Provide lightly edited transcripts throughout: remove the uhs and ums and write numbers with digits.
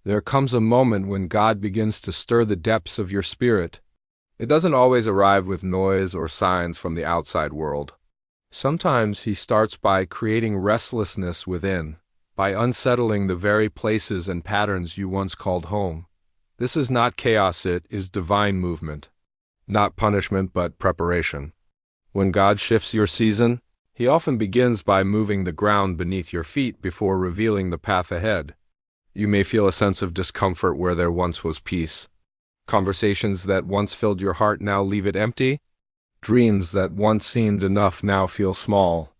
There comes a moment when God begins to stir the depths of your spirit. It doesn't always arrive with noise or signs from the outside world. Sometimes He starts by creating restlessness within, by unsettling the very places and patterns you once called home. This is not chaos, it is divine movement. Not punishment, but preparation. When God shifts your season, He often begins by moving the ground beneath your feet before revealing the path ahead. You may feel a sense of discomfort where there once was peace. Conversations that once filled your heart now leave it empty. Dreams that once seemed enough now feel small.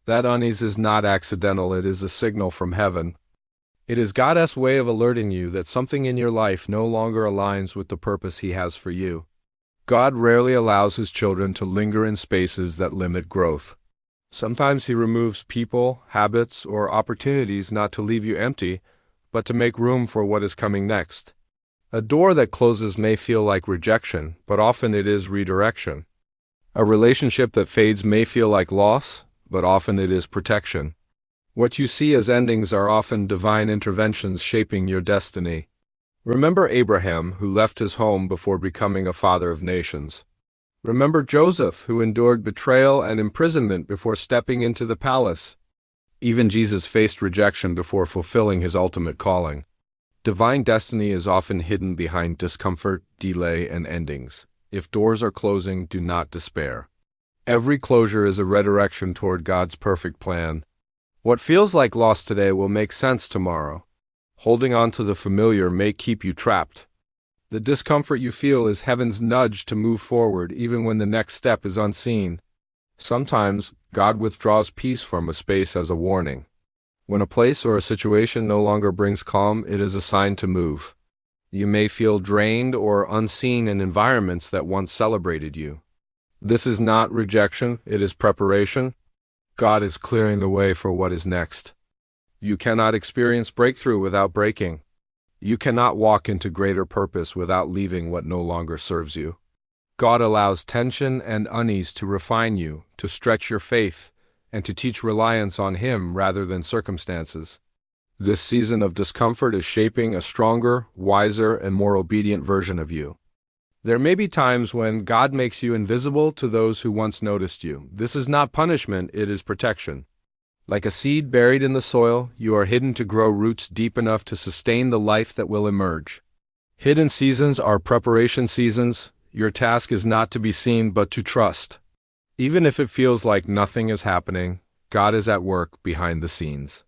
That unease is not accidental, it is a signal from heaven. It is God's way of alerting you that something in your life no longer aligns with the purpose He has for you. God rarely allows His children to linger in spaces that limit growth. Sometimes He removes people, habits, or opportunities not to leave you empty, but to make room for what is coming next. A door that closes may feel like rejection, but often it is redirection. A relationship that fades may feel like loss, but often it is protection. What you see as endings are often divine interventions shaping your destiny. Remember Abraham, who left his home before becoming a father of nations. Remember Joseph, who endured betrayal and imprisonment before stepping into the palace. Even Jesus faced rejection before fulfilling His ultimate calling. Divine destiny is often hidden behind discomfort, delay, and endings. If doors are closing, do not despair. Every closure is a redirection toward God's perfect plan. What feels like loss today will make sense tomorrow. Holding on to the familiar may keep you trapped. The discomfort you feel is heaven's nudge to move forward even when the next step is unseen. Sometimes, God withdraws peace from a space as a warning. When a place or a situation no longer brings calm, it is a sign to move. You may feel drained or unseen in environments that once celebrated you. This is not rejection, it is preparation. God is clearing the way for what is next. You cannot experience breakthrough without breaking. You cannot walk into greater purpose without leaving what no longer serves you. God allows tension and unease to refine you, to stretch your faith, and to teach reliance on Him rather than circumstances. This season of discomfort is shaping a stronger, wiser, and more obedient version of you. There may be times when God makes you invisible to those who once noticed you. This is not punishment, it is protection. Like a seed buried in the soil, you are hidden to grow roots deep enough to sustain the life that will emerge. Hidden seasons are preparation seasons. Your task is not to be seen but to trust. Even if it feels like nothing is happening, God is at work behind the scenes.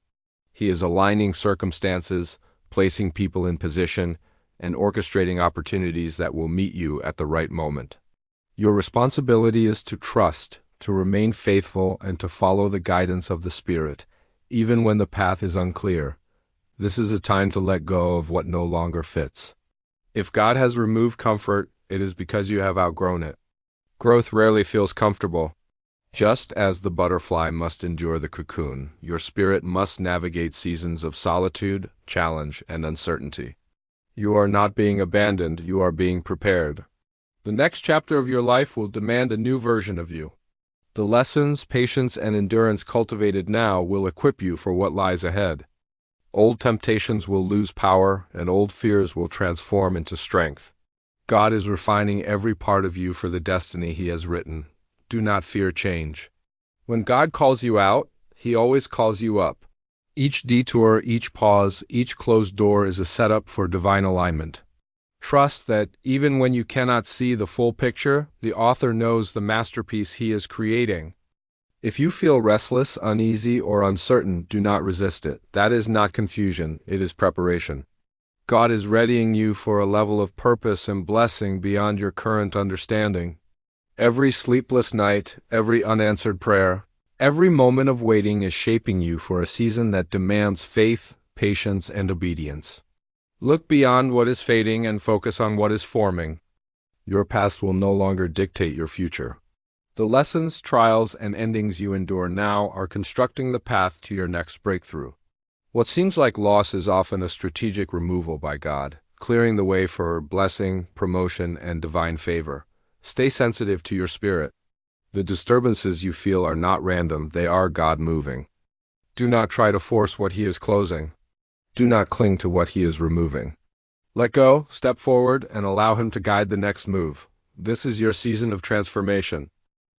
He is aligning circumstances, placing people in position, and orchestrating opportunities that will meet you at the right moment. Your responsibility is to trust, to remain faithful, and to follow the guidance of the Spirit, even when the path is unclear. This is a time to let go of what no longer fits. If God has removed comfort, it is because you have outgrown it. Growth rarely feels comfortable. Just as the butterfly must endure the cocoon, your spirit must navigate seasons of solitude, challenge, and uncertainty. You are not being abandoned, you are being prepared. The next chapter of your life will demand a new version of you. The lessons, patience, and endurance cultivated now will equip you for what lies ahead. Old temptations will lose power, and old fears will transform into strength. God is refining every part of you for the destiny He has written. Do not fear change. When God calls you out, He always calls you up. Each detour, each pause, each closed door is a setup for divine alignment. Trust that even when you cannot see the full picture, the author knows the masterpiece He is creating. If you feel restless, uneasy, or uncertain, do not resist it. That is not confusion, it is preparation. God is readying you for a level of purpose and blessing beyond your current understanding. Every sleepless night, every unanswered prayer, every moment of waiting is shaping you for a season that demands faith, patience, and obedience. Look beyond what is fading and focus on what is forming. Your past will no longer dictate your future. The lessons, trials, and endings you endure now are constructing the path to your next breakthrough. What seems like loss is often a strategic removal by God, clearing the way for blessing, promotion, and divine favor. Stay sensitive to your spirit. The disturbances you feel are not random, they are God moving. Do not try to force what He is closing. Do not cling to what he is removing. Let go, step forward, and allow him to guide the next move. This is your season of transformation.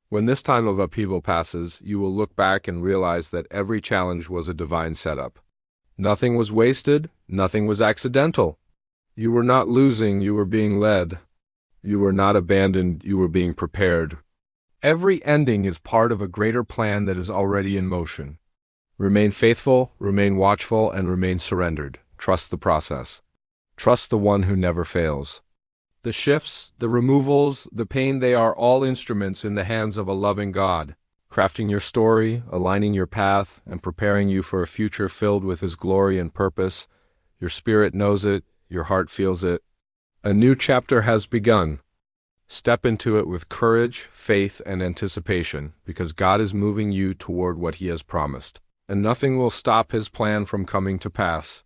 When this time of upheaval passes, you will look back and realize that every challenge was a divine setup. Nothing was wasted, nothing was accidental. You were not losing, you were being led. You were not abandoned, you were being prepared. Every ending is part of a greater plan that is already in motion. Remain faithful, remain watchful, and remain surrendered. Trust the process. Trust the one who never fails. The shifts, the removals, the pain, they are all instruments in the hands of a loving God, crafting your story, aligning your path, and preparing you for a future filled with His glory and purpose. Your spirit knows it, your heart feels it. A new chapter has begun. Step into it with courage, faith, and anticipation, because God is moving you toward what He has promised, and nothing will stop His plan from coming to pass.